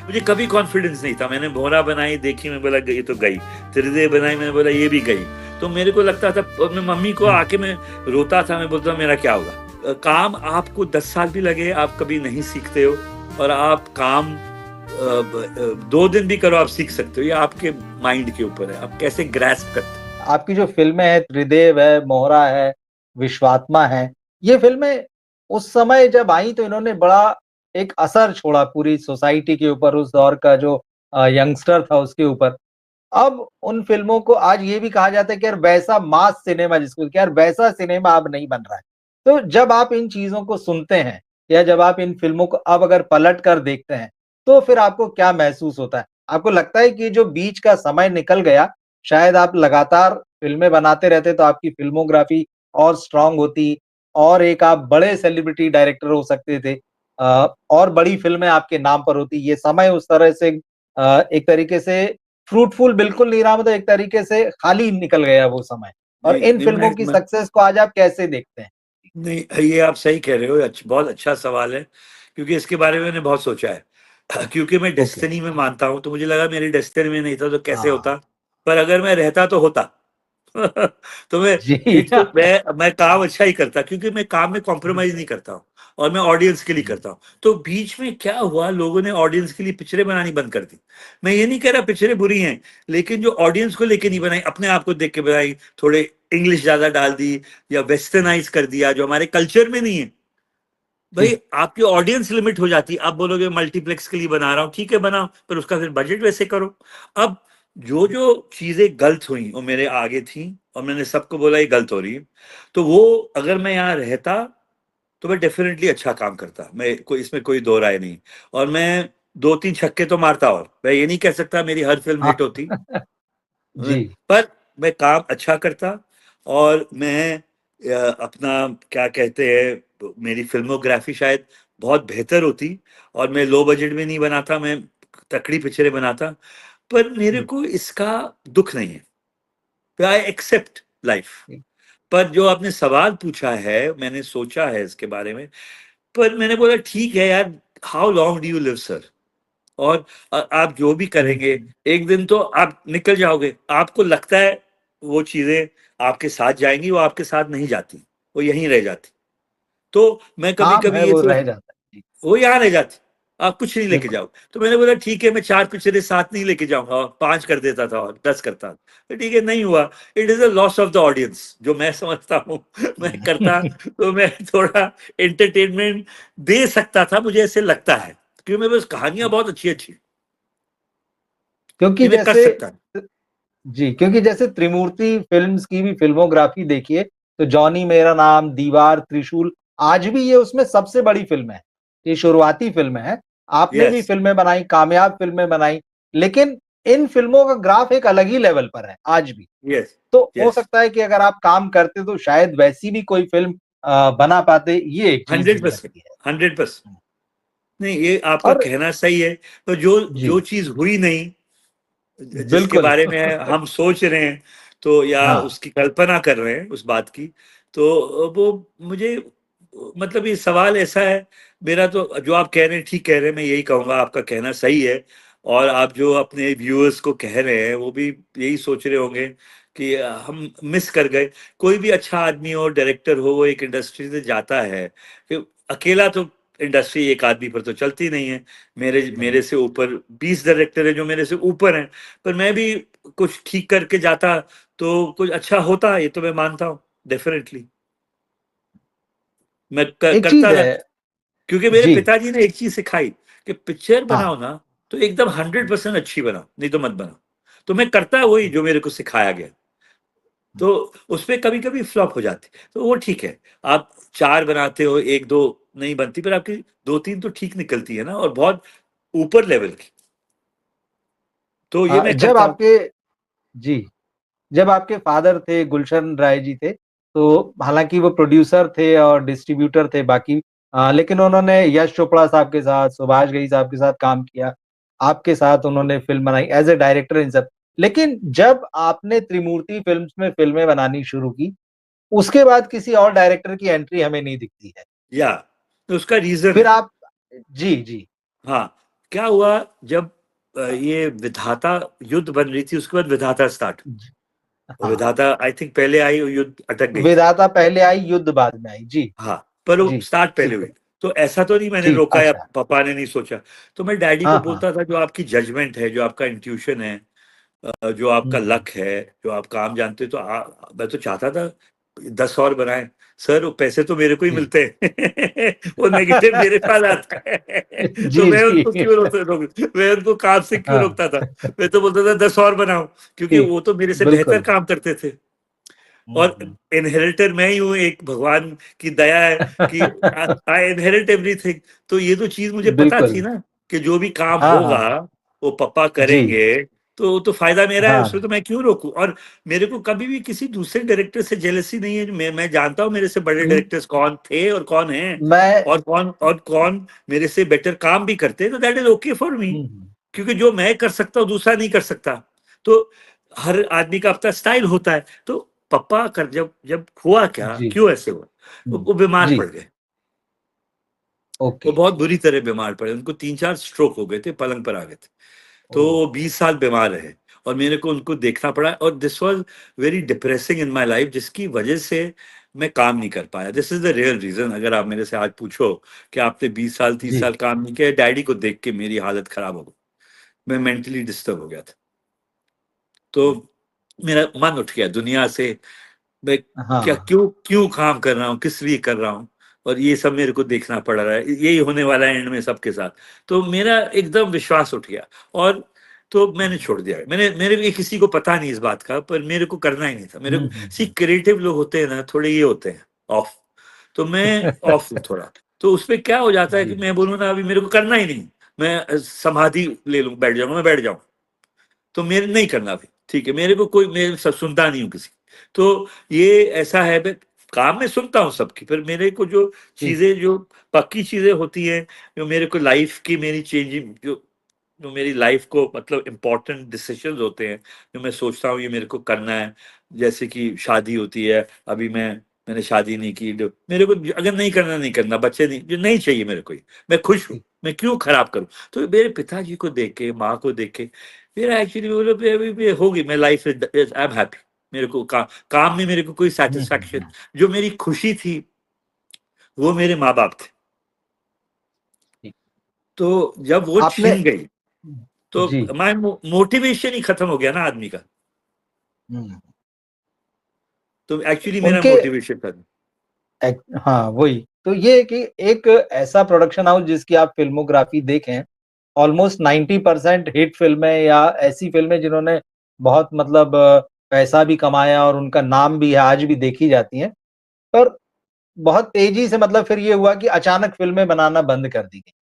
मुझे कभी कॉन्फिडेंस नहीं था। मैंने भोरा बनाई, देखी, मैं बोला ये तो गई। त्रिदेव बनाई, मैंने बोला ये भी गई। तो मेरे को लगता था, मैं मम्मी को आके मैं रोता था, मैं बोलता मेरा क्या होगा। काम आपको 10 साल भी लगे, आप कभी नहीं सीखते हो, और आप काम 2 दिन भी करो, आप सीख सकते हो। ये आपके माइंड के ऊपर है, आप कैसे ग्रैस्प करते हो। आपकी जो फिल्में हैं, त्रिदेव है, मोहरा है, विश्वात्मा है, ये फिल्में उस समय जब आई तो इन्होंने बड़ा एक असर छोड़ा पूरी सोसाइटी के ऊपर, उस दौर का जो यंगस्टर था उसके ऊपर। अब उन फिल्मों को आज ये भी कहा जाता है कि यार वैसा मास सिनेमा जिसको कि यार वैसा सिनेमा अब नहीं बन रहा है। तो जब आप इन चीजों को सुनते हैं या जब आप इन फिल्मों को अब अगर पलट कर देखते हैं, तो फिर आपको क्या महसूस होता है? आपको लगता है कि जो बीच का समय निकल गया, शायद आप लगातार फ़िल्में बनाते रहते तो आपकी फ़िल्मोग्राफ़ी और स्ट्रॉन्ग होती और एक आप बड़े सेलिब्रिटी डायरेक्टर हो सकते थे, और बड़ी फ़िल्में आपके नाम पर होती। ये समय उस तरह से एक तरीके से फ्रूटफुल बिल्कुल नहीं रहा, मतलब एक तरीके से खाली निकल गया वो समय। और जी, इन नहीं फ़िल्मों की सक्सेस को आज आप कैसे देखते हैं? नहीं, ये आप सही कह रहे हो। बहुत अच्छा सवाल है, क्योंकि इसके बारे में मैंने बहुत सोचा है। क्योंकि मैं ओके। डेस्टिनी में मानता हूँ, तो मुझे लगा मेरी डेस्टिनी में नहीं था तो कैसे हाँ। होता। पर अगर मैं रहता तो होता। तो मैं जी। एक तो मैं काम अच्छा ही करता, क्योंकि मैं काम में कॉम्प्रोमाइज़ नहीं करता हूँ, और मैं ऑडियंस के लिए जी। करता हूँ। तो बीच में क्या हुआ, लोगों ने ऑडियंस के लिए पिक्चरें बनानी बंद कर दी। मैं ये नहीं कह रहा पिक्चरें बुरी हैं, लेकिन जो ऑडियंस को लेके नहीं बनाई, अपने आप को देख के बनाई, थोड़े इंग्लिश ज़्यादा डाल दी या वेस्टर्नाइज़ कर दिया, जो हमारे कल्चर में नहीं है। भाई जी। आपकी ऑडियंस लिमिट हो जाती है। आप बोलोगे मल्टीप्लेक्स के लिए बना रहा हूँ, ठीक है बनाओ, पर उसका फिर बजट वैसे करो। अब जो जो चीजें गलत हुई वो मेरे आगे थी, और मैंने सबको बोला ये गलत हो रही है। तो वो अगर मैं यहाँ रहता तो मैं डेफिनेटली अच्छा काम करता, मैं कोई इसमें कोई दो राय नहीं। और मैं 2-3 छक्के तो मारता, और मैं ये नहीं कह सकता मेरी हर फिल्म हाँ। हिट होती, जी। पर मैं काम अच्छा करता। और मैं अपना क्या कहते हैं, मेरी फ़िल्मोग्राफ़ी शायद बहुत बेहतर होती, और मैं लो बजट में नहीं बनाता, मैं तकड़ी पिक्चरें बनाता। पर मेरे जी। को इसका दुःख नहीं है, आई एक्सेप्ट लाइफ़। जी। पर जो आपने सवाल पूछा है, मैंने सोचा है इसके बारे में, पर मैंने बोला ठीक है यार, how long do you live sir? और आप जो भी करेंगे, एक दिन तो आप निकल जाओगे। आपको लगता है वो चीज़ें आपके साथ जाएँगी, वो आपके साथ नहीं जाती, वो यहीं रह जाती। तो मैं काम है कभी-कभी ये वो सोच, रह जाता है। जी। वो यहाँ रह जाती, आप कुछ नहीं लेके बिल्कुल। जाओ। तो मैंने बोला ठीक है, मैं 4 पिक्चरें साथ नहीं लेके जाऊँगा, और 5 कर देता था और 10 करता। तो ठीक है, नहीं हुआ। It is a loss of the audience, जो मैं समझता हूँ। मैं करता तो मैं थोड़ा एंटरटेनमेंट दे सकता था, मुझे ऐसे लगता है, क्योंकि मेरे पास कहानियाँ बहुत अच्छी-अच्छी, क्योंकि कि मैं कर जैसे सकता। जी, क्योंकि जैसे त्रिमूर्ति फ़िल्म्स की भी फ़िल्मोग्राफ़ी देखिए, तो जॉनी मेरा नाम, दीवार, त्रिशूल, आज भी ये उसमें सबसे बड़ी फ़िल्म है। ये शुरुआती फ़िल्में हैं। आपने भी यस, फ़िल्में बनाई, कामयाब फ़िल्में बनाई, लेकिन इन फ़िल्मों का ग्राफ़ एक अलग ही लेवल पर है, आज भी। यस, तो हो यस, सकता है कि अगर आप काम करते तो शायद वैसी भी कोई फ़िल्म बना पाते, ये एक चीज़ मुझे 100%, लगती है। 100%। नहीं, ये आपका और कहना सही है। तो जो जो जी, चीज़ हुई नहीं, जिसके बिल्कुल। बारे में हम सोच रहे हैं, तो या हाँ। उसकी कल्पना कर रहे हैं उस बात की, तो वो मुझे, मतलब ये सवाल ऐसा है। मेरा तो जो आप कह रहे हैं ठीक कह रहे हैं, मैं यही कहूँगा, आपका कहना सही है। और आप जो अपने व्यूअर्स को कह रहे हैं, वो भी यही सोच रहे होंगे कि हम मिस कर गए। कोई भी अच्छा आदमी हो, डायरेक्टर हो, वो एक इंडस्ट्री से जाता है, कि अकेला तो इंडस्ट्री एक आदमी पर तो चलती नहीं है। मेरे नहीं। मेरे से ऊपर 20 डायरेक्टर हैं जो मेरे से ऊपर हैं, पर मैं भी कुछ ठीक करके जाता तो कुछ अच्छा होता, ये तो मैं मानता हूँ, डेफ़िनेटली। मैं एक करता चीज़ है। रहता, क्योंकि मेरे जी। पिताजी ने एक चीज़ सिखाई कि पिक्चर हाँ। बनाओ ना, तो एकदम 100% अच्छी बनाओ, नहीं तो मत बनाओ। तो मैं करता वही जो मेरे को सिखाया गया। तो उसपे कभी-कभी फ्लॉप हो जाती, तो वो ठीक है। आप 4 बनाते हो, 1-2 नहीं बनती, पर आपकी 2-3 तो ठीक निकलती है ना, और बहुत ऊपर लेवल की। तो ये मैं जब करता हूँ। आपके जी, जब आपके फ़ादर थे, गुलशन राय जी थे, तो हालाँकि वो प्रोड्यूसर थे और डिस्ट्रीब्यूटर थे बाकी, लेकिन उन्होंने यश चोपड़ा साहब के साथ, सुभाष घई साहब के साथ काम किया। आपके साथ उन्होंने फ़िल्म बनाई एज़ अ डायरेक्टर इन सब। लेकिन जब आपने त्रिमूर्ति फ़िल्म्स में फ़िल्में बनानी शुरू की, उसके बाद किसी और डायरेक्टर की एंट्री हमें नहीं दिखती है। या तो उसका रीज़न फिर है। आप जी, जी। हाँ, क्या हुआ जब ये विधाता युद्ध बन रही थी, उसके बाद विधाता स्टार्ट, हाँ, विधाता आई थिंक पहले आई और युद्ध अटक गई थी। विधाता पहले आई, युद्ध बाद में आई। जी, हाँ, पर वो जी, स्टार्ट पहले ठीक हुई। है, तो ऐसा तो नहीं मैंने ठीक, रोका या अच्छा। पापा ने नहीं सोचा। तो मैं डैडी हाँ, को हाँ। बोलता था, जो आपकी जजमेंट है, जो आपका इंट्यूशन है, जो आपका हुँ, लक है, जो आप काम जानते हो, तो मैं तो चाहता था 10 और बनाए। सर वो पैसे तो मेरे को ही जी। मिलते हैं वो नेगेटिव मेरे पास आता है तो जी, मैं उनको जी। क्यों मैं उनको काम से क्यों हाँ। रोकता था। मैं तो बोलता था 10 और बनाओ, क्योंकि ठीक, वो तो मेरे से बेहतर बिल्कुल। काम करते थे। हुँ, और हुँ। इनहेरिटर मैं ही हूँ, एक भगवान की दया है कि आई इनहेरिट एवरीथिंग। तो ये तो चीज मुझे पता थी बिल्कुल। ना, कि जो भी काम हाँ, होगा हाँ। वो पापा जी, करेंगे। तो फायदा मेरा है उसमें, हाँ। तो मैं क्यों रोकूं। और मेरे को कभी भी किसी दूसरे डायरेक्टर से जेलसी नहीं है। मैं जानता हूँ मेरे से बड़े उम, डायरेक्टर्स कौन थे और कौन हैं, मैं और कौन मेरे से बेटर काम भी करते हैं। तो that is okay for me, hmm, hmm. क्योंकि जो मैं कर सकता हूँ दूसरा नहीं कर सकता। तो हर आदमी का अपना स्टाइल होता है। तो पापा कर जब जब हुआ क्या, जी। क्यों ऐसे हुआ, हुँ। वो बीमार जी, पड़ गए। वो ओके। बहुत बुरी तरह बीमार पड़े, उनको 3-4 स्ट्रोक हो गए थे, पलंग पर आ गए थे। तो ओह! वो 20 साल बीमार रहे और मेरे को उनको देखना पड़ा, और this was very depressing in my life, जिसकी वजह से मैं काम नहीं कर पाया। This is the real reason. अगर आप मेरे से आज पूछो कि आपने 20 साल 30 जी। साल काम नहीं किया, डैडी को देख के मेरी हालत खराब हो गई। मैं मेंटली डिस्टर्ब हो गया था। तो मेरा मन उठ गया दुनिया से। मैं क्या हाँ। क्यों क्यों काम कर रहा हूँ, किस लिए कर रहा हूँ, और ये सब मेरे को देखना पड़ रहा है, यही होने वाला है एंड में सबके साथ। तो मेरा एकदम विश्वास उठ गया, और तो मैंने छोड़ दिया। मेरे लिए किसी को पता नहीं इस बात का, पर मेरे को करना ही नहीं था। मेरे हुँ, को हुँ, सी हुँ। क्रिएटिव लोग होते हैं ना, थोड़े ये होते हैं ऑफ। तो मैं ऑफ हूँ थोड़ा। तो उसपे क्या हो जाता है कि जी। मैं बोलूँ ना, अभी मेरे को करना ही नहीं, मैं समाधि ले लूँ, बैठ जाऊंगा, मैं बैठ जाऊँ, तो मेरे नहीं करना भाई, ठीक है, मेरे को कोई, मैं सब सुनता नहीं हूँ किसी की। तो ये ऐसा है, मैं काम में सुनता हूँ सबकी, पर मेरे को जो ठीक। चीजें, जो पक्की चीजें होती हैं, जो मेरे को लाइफ की मेरी चेंजिंग, जो जो मेरी लाइफ को मतलब इम्पोर्टेंट डिसीजंस होते हैं, जो मैं सोचता हूँ ये मेरे को करना है। जैसे कि शादी होती है, अभी मैंने शादी नहीं की, जो मेरे को अगर नहीं करना, नहीं करना, बच्चे नहीं, जो नहीं चाहिए मेरे को, मैं खुश हूँ, ठीक। मैं क्यों खराब करूँ। तो मेरे पिताजी को देख के, माँ को देख के, मेरा एक्चुअली बोलो अभी होगी, मैं लाइफ आई एम हैप्पी। मेरे को काम में मेरे को कोई हुँ, हुँ, सेटिस्फैक्शन, हुँ। जो मेरी खुशी थी वो मेरे माँ बाप थे। ठीक। तो जब वो आपने छिन गई, तो जी। माय मोटिवेशन ही खत्म हो गया ना आदमी का। हुँ। तो एक्चुअली मेरा उनके मोटिवेशन था। हाँ, वही। तो ये कि एक ऐसा प्रोडक्शन हाउस जिसकी आप फ़िल्मोग्राफ़ी देखें, ऑलमोस्ट 90% हिट फ़िल्में या ऐसी फ़िल्में जिन्होंने बहुत मतलब पैसा भी कमाया और उनका नाम भी है, आज भी देखी जाती हैं। पर बहुत तेज़ी से मतलब फिर ये हुआ कि अचानक फ़िल्में बनाना बंद कर दी गई।